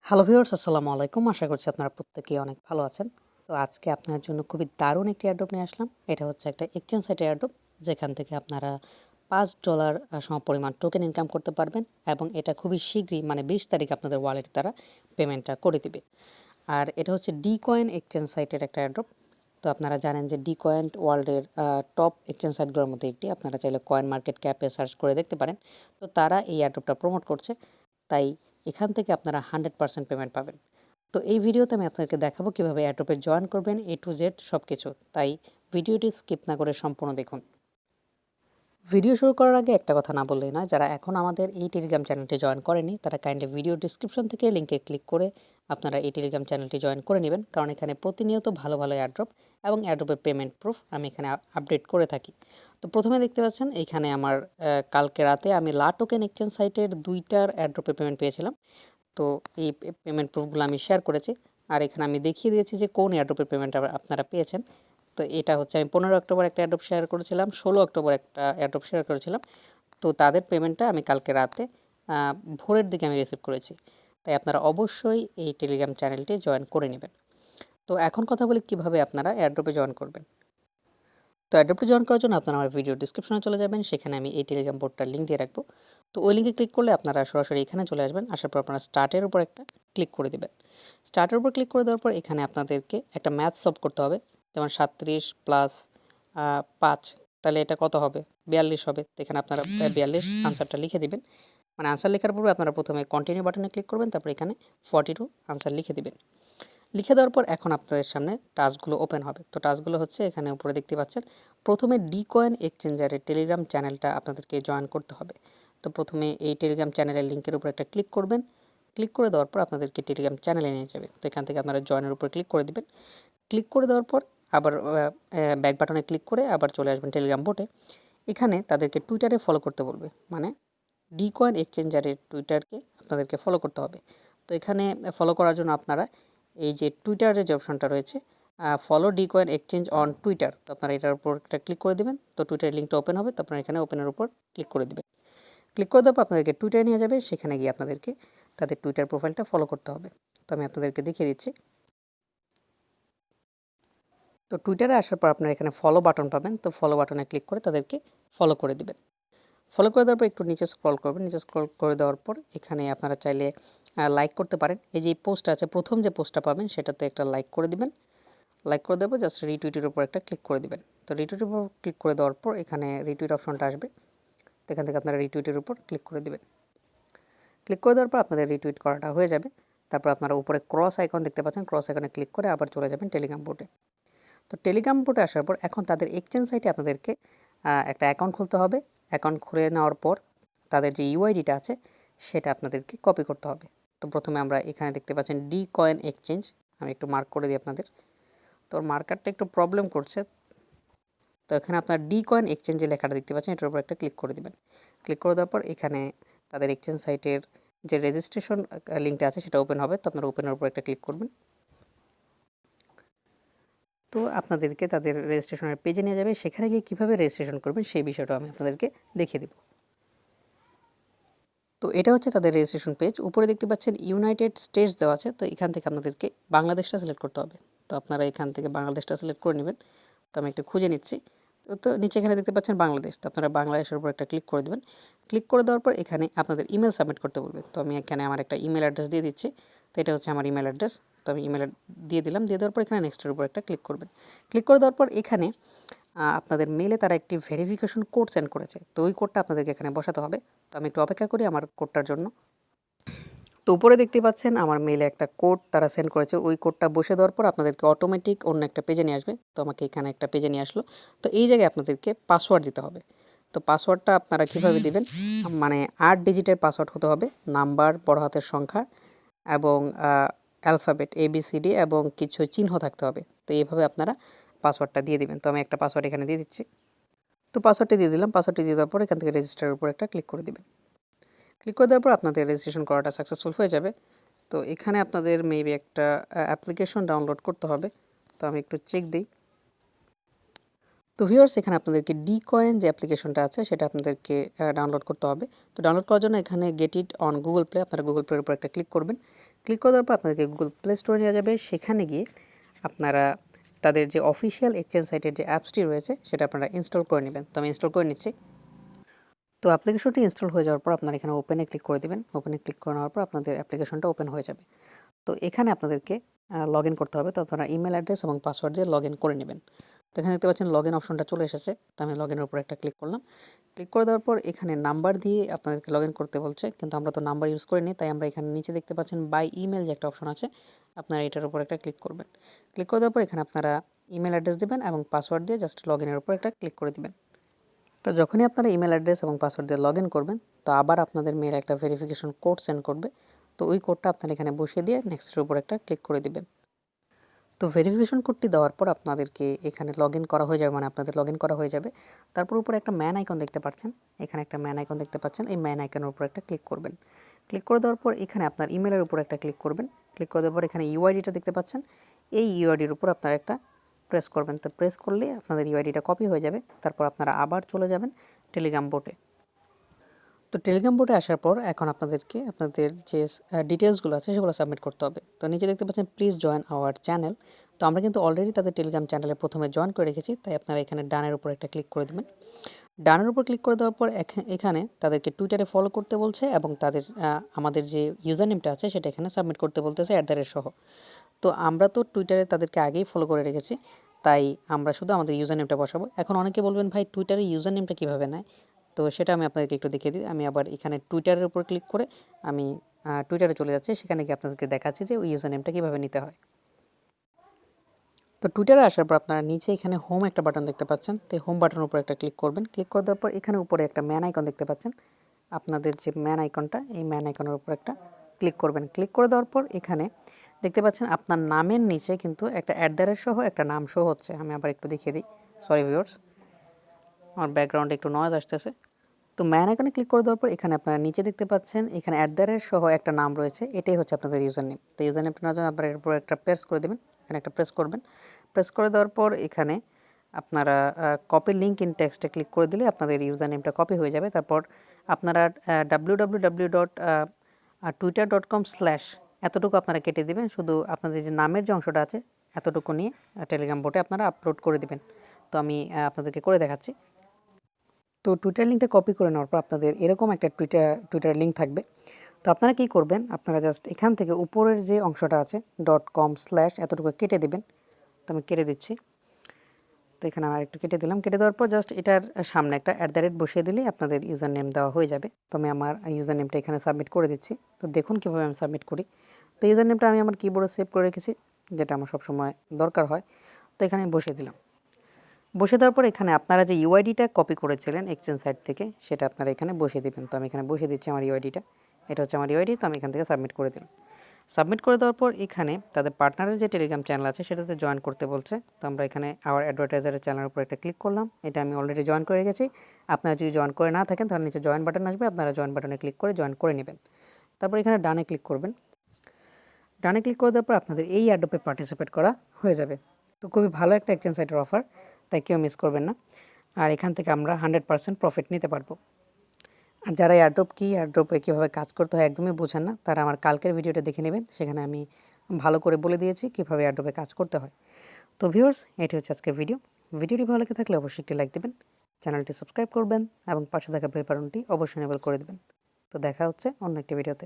Hello viewers, আসসালামু আলাইকুম। আশা করছি আপনারা প্রত্যেকেই অনেক ভালো আছেন। তো আজকে আপনার জন্য খুবই দারুণ একটি এয়ারড্রপ নিয়ে আসলাম। এটা হচ্ছে একটা এক্সচেঞ্জ সাইট এয়ারড্রপ, যেখান থেকে আপনারা $5 সমপরিমাণ টোকেন ইনকাম করতে পারবেন এবং এটা খুবই শীঘ্রই মানে 20 তারিখ আপনাদের ওয়ালেটে তারা পেমেন্টটা করে দিবে। আর এটা হচ্ছে ডিকয়েন এক্সচেঞ্জ সাইটের একটা এয়ারড্রপ। তো আপনারা জানেন যে ডিকয়েন ওয়ার্ল্ডের টপ এক্সচেঞ্জ সাইটগুলোর মধ্যে একটি। আপনারা চাইলে কয়েন মার্কেট ক্যাপে সার্চ করে দেখতে পারেন। তো তারা এই এয়ারড্রপটা প্রমোট করছে, তাই এখান থেকে আপনারা 100% পেমেন্ট পাবেন। তো এই ভিডিওতে আমি আপনাদেরকে দেখাবো কীভাবে এয়ারড্রপে জয়েন করবেন, A to Z সব কিছু। তাই ভিডিওটি স্কিপ না করে সম্পূর্ণ দেখুন। ভিডিও শুরু করার আগে একটা কথা না বললেই নয়, যারা এখন আমাদের এই টেলিগ্রাম চ্যানেলটি জয়েন করেনি তারা কাইন্ডলি ভিডিও ডিসক্রিপশন থেকে লিঙ্কে ক্লিক করে আপনারা এই টেলিগ্রাম চ্যানেলটি জয়েন করে নেবেন, কারণ এখানে প্রতিনিয়ত ভালো ভালো এয়ারড্রপ এবং এয়ারড্রপের পেমেন্ট প্রুফ আমি এখানে আপডেট করে থাকি। তো প্রথমে দেখতে পাচ্ছেন এইখানে আমার কালকে রাতে আমি লা টোকেন এক্সচেঞ্জ সাইটের 2টার এয়ারড্রপে পেমেন্ট পেয়েছিলাম। তো এই পেমেন্ট প্রুফগুলো আমি শেয়ার করেছি, আর এখানে আমি দেখিয়ে দিয়েছি যে কোন এয়ারড্রপের পেমেন্ট আপনারা পেয়েছেন। তো এটা হচ্ছে আমি 15 অক্টোবর একটা এয়ারড্রপ শেয়ার করেছিলাম, 16 অক্টোবর একটা এয়ারড্রপ শেয়ার করেছিলাম। তো তাদের পেমেন্টটা আমি কালকে রাতে ভোরের দিকে আমি রিসিভ করেছি। তাই আপনারা অবশ্যই এই টেলিগ্রাম চ্যানেলটি জয়েন করে নেবেন। তো এখন কথা বলি কীভাবে আপনারা এয়ারড্রপে জয়েন করবেন। তো এয়ারড্রপে জয়েন করার জন্য আপনারা আমার ভিডিও ডিসক্রিপশনে চলে যাবেন, সেখানে আমি এই টেলিগ্রাম বোর্ডটার লিঙ্ক দিয়ে রাখবো। তো ওই লিঙ্কে ক্লিক করলে আপনারা সরাসরি এখানে চলে আসবেন। আসার পর আপনারা স্টার্টের উপর একটা ক্লিক করে দেবেন। স্টার্টের উপর ক্লিক করে দেওয়ার পর এখানে আপনাদেরকে একটা ম্যাথ সলভ করতে হবে। যেমন 37 প্লাস 5, তাহলে এটা কত হবে? 42 হবে। তো এখানে আপনারা 42 আনসারটা লিখে দিবেন। মানে আনসার লেখার পূর্বে আপনারা প্রথমে কন্টিনিউ বাটনে ক্লিক করবেন, তারপর এখানে 42 আনসার লিখে দিবেন। লিখে দেওয়ার পর এখন আপনাদের সামনে টাস্কগুলো ওপেন হবে। তো টাস্কগুলো হচ্ছে এখানে উপরে দেখতে পাচ্ছেন। প্রথমে ডিকয়েন এক্সচেঞ্জারের টেলিগ্রাম চ্যানেলটা আপনাদেরকে জয়েন করতে হবে। তো প্রথমে এই টেলিগ্রাম চ্যানেলের লিঙ্কের উপর একটা ক্লিক করবেন। ক্লিক করে দেওয়ার পর আপনাদেরকে টেলিগ্রাম চ্যানেলে নিয়ে যাবে। তো এখান থেকে আপনারা জয়েনের উপর ক্লিক করে দিবেন। ক্লিক করে দেওয়ার পর আবার ব্যাক বাটনে ক্লিক করে আবার চলে আসবেন টেলিগ্রাম বোটে। এখানে তাদেরকে টুইটারে ফলো করতে বলবে, মানে ডিকয়েন এক্সচেঞ্জারের টুইটারকে আপনাদেরকে ফলো করতে হবে। তো এখানে ফলো করার জন্য আপনারা এই যে টুইটারের যে অপশনটা রয়েছে, ফলো ডিকয়েন এক্সচেঞ্জ অন টুইটার, তো আপনারা এটার উপর একটা ক্লিক করে দেবেন। তো টুইটারের লিঙ্কটা ওপেন হবে, তো আপনারা এখানে ওপেনের উপর ক্লিক করে দেবেন। ক্লিক করে দেওয়ার পর আপনাদেরকে টুইটারে নিয়ে যাবে, সেখানে গিয়ে আপনাদেরকে তাদের টুইটার প্রোফাইলটা ফলো করতে হবে। তো আমি আপনাদেরকে দেখিয়ে দিচ্ছি। তো টুইটারে আসার পর আপনারা এখানে ফলো বাটন পাবেন। তো ফলো বাটনে ক্লিক করে তাদেরকে ফলো করে দিবেন। ফলো করে দেওয়ার পর একটু নিচে স্ক্রল করবেন। নিচে স্ক্রল করে দেওয়ার পর এখানে আপনারা চাইলে লাইক করতে পারেন। এই যে পোস্টটা আছে, প্রথম যে পোস্টটা পাবেন সেটাতে একটা লাইক করে দিবেন। লাইক করে দেওয়ার পর জাস্ট রিটুইটের উপর একটা ক্লিক করে দিবেন। তো রিটুইটের উপর ক্লিক করে দেওয়ার পর এখানে রিটুইট অপশনটা আসবে। তো এখান থেকে আপনারা রিটুইটের উপর ক্লিক করে দিবেন। ক্লিক করে দেওয়ার পর আপনাদের রিটুইট করাটা হয়ে যাবে। তারপর আপনারা উপরে ক্রস আইকন দেখতে পাচ্ছেন, ক্রস আইকনে ক্লিক করে আবার চলে যাবেন টেলিগ্রাম বোটে। তো টেলিগ্রাম বোটে আসার পর এখন তাদের এক্সচেঞ্জ সাইটে আপনাদেরকে একটা অ্যাকাউন্ট খুলতে হবে। অ্যাকাউন্ট খুলে নেওয়ার পর তাদের যে ইউআইডিটা আছে সেটা আপনাদেরকে কপি করতে হবে। তো প্রথমে আমরা এখানে দেখতে পাচ্ছেন ডিকয়েন এক্সচেঞ্জ, আমি একটু মার্ক করে দিই আপনাদের। তো মার্কারটা একটু প্রবলেম করছে। তো এখানে আপনার ডিকয়েন এক্সচেঞ্জ যে লেখাটা দেখতে পাচ্ছেন এটার উপর একটা ক্লিক করে দিবেন। ক্লিক করে দেওয়ার পর এখানে তাদের এক্সচেঞ্জ সাইটের যে রেজিস্ট্রেশন লিঙ্কটা আছে সেটা ওপেন হবে। তো আপনারা ওপেনের উপর একটা ক্লিক করবেন। তো আপনাদেরকে তাদের রেজিস্ট্রেশনের পেজে নিয়ে যাবে। সেখানে গিয়ে কীভাবে রেজিস্ট্রেশন করবেন সেই বিষয়টা আমি আপনাদেরকে দেখিয়ে দেব। তো এটা হচ্ছে তাদের রেজিস্ট্রেশন পেজ। উপরে দেখতে পাচ্ছেন ইউনাইটেড স্টেটস দেওয়া আছে। তো এখান থেকে আপনাদেরকে বাংলাদেশটা সিলেক্ট করতে হবে। তো আপনারা এখান থেকে বাংলাদেশটা সিলেক্ট করে নেবেন। তো আমি একটু খুঁজে নিচ্ছি। তো নিচে এখানে দেখতে পাচ্ছেন বাংলাদেশ। তো আপনারা বাংলাদেশের উপর একটা ক্লিক করে দেবেন। ক্লিক করে দেওয়ার পর এখানে আপনাদের ইমেল সাবমিট করতে বলবে। তো আমি এখানে আমার একটা ইমেল অ্যাড্রেস দিয়ে দিচ্ছি। তো এটা হচ্ছে আমার ইমেল অ্যাড্রেস। তো আমি ইমেল দিয়ে দিলাম। দিয়ে দেওয়ার পর এখানে নেক্সটের উপর একটা ক্লিক করবেন। ক্লিক করে দেওয়ার পর এখানে আপনাদের মেলে তারা একটি ভেরিফিকেশন কোড সেন্ড করেছে। তো ওই কোডটা আপনাদেরকে এখানে বসাতে হবে। তো আমি একটু অপেক্ষা করি আমার কোডটার জন্য। তো উপরে দেখতে পাচ্ছেন আমার মেইলে একটা কোড তারা সেন্ড করেছে। ওই কোডটা বসে দেওয়ার পর আপনাদেরকে অটোমেটিক অন্য একটা পেজে নিয়ে আসবে। তো আমাকে এখানে একটা পেজে নিয়ে আসলো। তো এই জায়গায় আপনাদেরকে পাসওয়ার্ড দিতে হবে। তো পাসওয়ার্ডটা আপনারা কীভাবে দিবেন, মানে 8 ডিজিটের পাসওয়ার্ড হতে হবে, নাম্বার, বড় হাতের সংখ্যা এবং অ্যালফাবেট ABCD এবং কিছু চিহ্ন থাকতে হবে। তো এইভাবে আপনারা পাসওয়ার্ডটা দিয়ে দিবেন। তো আমি একটা পাসওয়ার্ড এখানে দিয়ে দিচ্ছি। তো পাসওয়ার্ডটি দিয়ে দিলাম। পাসওয়ার্ডটি দিয়ে দেওয়ার পর এখান থেকে রেজিস্টারের উপর একটা ক্লিক করে দিবেন। ক্লিক করে দেওয়ার পর আপনাদের রেজিস্ট্রেশন করাটা সাকসেসফুল হয়ে যাবে। তো এখানে আপনাদের মেবি একটা অ্যাপ্লিকেশন ডাউনলোড করতে হবে। তো আমি একটু চেক দিই। তো ভিউয়ার্স এখানে আপনাদেরকে ডিকয়েন যে অ্যাপ্লিকেশনটা আছে সেটা আপনাদেরকে ডাউনলোড করতে হবে। তো ডাউনলোড করার জন্য এখানে get it on Google play, আপনারা গুগল প্লের উপর একটা ক্লিক করবেন। ক্লিক করে দেওয়ার পর আপনাদেরকে গুগল প্লে স্টোরে নিয়ে যাবে। সেখানে গিয়ে আপনারা তাদের যে অফিসিয়াল এক্সচেঞ্জ সাইটের যে অ্যাপসটি রয়েছে সেটা আপনারা ইনস্টল করে নেবেন। তো আমি ইনস্টল করে নিচ্ছি। তো অ্যাপ্লিকেশনটি ইনস্টল হয়ে যাওয়ার পর আপনারা এখানে ওপেনে ক্লিক করে দিবেন। ওপেনে ক্লিক করে নেওয়ার পর আপনাদের অ্যাপ্লিকেশনটা ওপেন হয়ে যাবে। তো এখানে আপনাদেরকে লগ ইন করতে হবে। তো আপনারা ইমেল অ্যাড্রেস এবং পাসওয়ার্ড দিয়ে লগ ইন করে নেবেন। তো এখানে দেখতে পাচ্ছেন লগ ইন অপশনটা চলে এসেছে। তো আমি লগ ইনের উপর একটা ক্লিক করলাম। ক্লিক করে দেওয়ার পর এখানে নাম্বার দিয়ে আপনাদেরকে লগ ইন করতে বলছে, কিন্তু আমরা তো নাম্বার ইউজ করিনি, তাই আমরা এখানে নিচে দেখতে পাচ্ছেন বাই ইমেল যে একটা অপশন আছে, আপনারা এটার উপর একটা ক্লিক করবেন। ক্লিক করে দেওয়ার পর এখানে আপনারা ইমেল অ্যাড্রেস দেবেন এবং পাসওয়ার্ড দিয়ে জাস্ট লগ ইনের উপর একটা ক্লিক করে দিবেন। তো যখনই আপনারা ইমেল অ্যাড্রেস এবং পাসওয়ার্ড দিয়ে লগ ইন করবেন, তো আবার আপনাদের মেইল একটা ভেরিফিকেশন কোড সেন্ড করবে। তো ওই কোডটা আপনারা এখানে বসিয়ে দিয়ে নেক্সটের উপর একটা ক্লিক করে দিবেন। তো ভেরিফিকেশন কোডটি দেওয়ার পর আপনাদেরকে এখানে লগ ইন করা হয়ে যাবে, মানে আপনাদের লগ ইন করা হয়ে যাবে। তারপর উপরে একটা ম্যান আইকন দেখতে পাচ্ছেন, এখানে একটা ম্যান আইকন দেখতে পাচ্ছেন, এই ম্যান আইকনের উপর একটা ক্লিক করবেন। ক্লিক করে দেওয়ার পর এখানে আপনার ইমেলের উপর একটা ক্লিক করবেন। ক্লিক করে দেওয়ার পর এখানে ইউআইডিটা দেখতে পাচ্ছেন, এই ইউআইডির উপর আপনারা একটা প্রেস করবেন। তো প্রেস করলে আপনাদের ইউআইডিটা কপি হয়ে যাবে। তারপর আপনারা আবার চলে যাবেন টেলিগ্রাম বোটে। তো টেলিগ্রাম বোর্ডে আসার পর এখন আপনাদেরকে আপনাদের যে ডিটেলসগুলো আছে সেগুলো সাবমিট করতে হবে। তো নিচে দেখতে পাচ্ছেন প্লিজ জয়েন আওয়ার চ্যানেল। তো আমরা কিন্তু অলরেডি তাদের টেলিগ্রাম চ্যানেলে প্রথমে জয়েন করে রেখেছি, তাই আপনারা এখানে ডানের উপর একটা ক্লিক করে দেবেন। ডানের উপর ক্লিক করে দেওয়ার পর এখানে তাদেরকে টুইটারে ফলো করতে বলছে এবং তাদের আমাদের যে ইউজার নেমটা আছে সেটা এখানে সাবমিট করতে বলতেছে @সহ। তো আমরা তো টুইটারে তাদেরকে আগেই ফলো করে রেখেছি, তাই আমরা শুধু আমাদের ইউজার নেমটা বসাবো। এখন অনেকে বলবেন ভাই টুইটারে ইউজার নেমটা কীভাবে নেয়? তো সেটা আমি আপনাদেরকে একটু দেখিয়ে দিই। আমি আবার এখানে টুইটারের উপর ক্লিক করে আমি টুইটারে চলে যাচ্ছি। সেখানে গিয়ে আপনাদেরকে দেখাচ্ছি যে ওই ইউজার নেমটা কীভাবে নিতে হয়। তো টুইটারে আসার পর আপনারা নিচে এখানে হোম একটা বাটন দেখতে পাচ্ছেন। তো হোম বাটনের উপর একটা ক্লিক করবেন। ক্লিক করে দেওয়ার পর এখানে উপরে একটা ম্যান আইকন দেখতে পাচ্ছেন। আপনাদের যে ম্যান আইকনটা, এই ম্যান আইকনের উপর একটা ক্লিক করবেন। ক্লিক করে দেওয়ার পর এখানে দেখতে পাচ্ছেন আপনার নামের নিচে কিন্তু একটা সহ একটা নাম শো হচ্ছে। আমি আবার একটু দেখিয়ে দিই। সরি ভিউয়ার্স, আমার ব্যাকগ্রাউন্ডে একটু নয়েজ আসতেছে। তো ম্যান আইকনে ক্লিক করে দেওয়ার পর এখানে আপনারা নিচে দেখতে পাচ্ছেন এখানে সহ একটা নাম রয়েছে, এটাই হচ্ছে আপনাদের ইউজার নেম। তো ইউজার নেমটা নেওয়ার জন্য আপনারা এর উপর একটা প্রেস করে দেবেন। এখানে একটা প্রেস করবেন। প্রেস করে দেওয়ার পর এখানে আপনারা কপি লিঙ্ক ইন টেক্সটে ক্লিক করে দিলে আপনাদের ইউজার নেমটা কপি হয়ে যাবে। তারপর আপনারা www.twitter.com/ এতটুকু আপনারা কেটে দিবেন। শুধু আপনাদের যে নামের যে অংশটা আছে এতটুকু নিয়ে টেলিগ্রাম বোটে আপনারা আপলোড করে দিবেন। তো আমি আপনাদেরকে করে দেখাচ্ছি। তো টুইটার লিঙ্কটা কপি করে নেওয়ার পর আপনাদের এরকম একটা টুইটার লিঙ্ক থাকবে। তো আপনারা কী করবেন, আপনারা জাস্ট এখান থেকে উপরের যে অংশটা আছে .com/ এতটুকু কেটে দিবেন। তো আমি কেটে দিচ্ছি। তো এখানে আমার একটু কেটে দিলাম। কেটে দেওয়ার পর জাস্ট এটার সামনে একটা বসিয়ে দিলেই আপনাদের ইউজার নেম দেওয়া হয়ে যাবে। তো আমি আমার ইউজার নেমটা এখানে সাবমিট করে দিচ্ছি। তো দেখুন কীভাবে আমি সাবমিট করি। তো ইউজার নেমটা আমি আমার কিবোর্ডে সেভ করে রেখেছি, যেটা আমার সবসময় দরকার হয়। তো এখানে বসিয়ে দিলাম। বসে দেওয়ার পর এখানে আপনারা যে ইউআইডিটা কপি করেছিলেন এক্সচেঞ্জ সাইট থেকে সেটা আপনারা এখানে বসিয়ে দিবেন। তো আমি এখানে বসিয়ে দিচ্ছি আমার ইউআইডিটা। এটা হচ্ছে আমার ইউআইডি। তো আমি এখান থেকে সাবমিট করে দিলাম। সাবমিট করে দেওয়ার পর এখানে তাদের পার্টনারের যে টেলিগ্রাম চ্যানেল আছে সেটাতে জয়েন করতে বলছে। তো আমরা এখানে আওয়ার অ্যাডভার্টাইজারের চ্যানেলের উপর একটা ক্লিক করলাম। এটা আমি অলরেডি জয়েন করে গেছি। আপনারা যদি জয়েন করে না থাকেন তাহলে নিচে জয়েন বাটন আসবে, আপনারা জয়েন বাটনে ক্লিক করে জয়েন করে নেবেন। তারপর এখানে ডানে ক্লিক করবেন। ডানে ক্লিক করে দেওয়ার পর আপনাদের এই অ্যাডোপে পার্টিসিপেট করা হয়ে যাবে। তো খুবই ভালো একটা এক্সচেঞ্জ সাইটের অফার, তাই কেউ মিস করবেন না। আর এখান থেকে আমরা 100% প্রফিট নিতে পারবো। আর যারা এয়ারড্রপে কীভাবে কাজ করতে হয় একদমই বোঝেন না, তারা আমার কালকের ভিডিওটা দেখে নেবেন। সেখানে আমি ভালো করে বলে দিয়েছি কীভাবে এয়ারড্রপে কাজ করতে হয়। তো ভিউয়ার্স, এটি হচ্ছে আজকের ভিডিও। ভিডিওটি ভালো লেগে থাকলে অবশ্যই একটি লাইক দেবেন, চ্যানেলটি সাবস্ক্রাইব করবেন এবং পাশে থাকা বেল বাটনটি অবশ্যই এনেবল করে দেবেন। তো দেখা হচ্ছে অন্য একটি ভিডিওতে।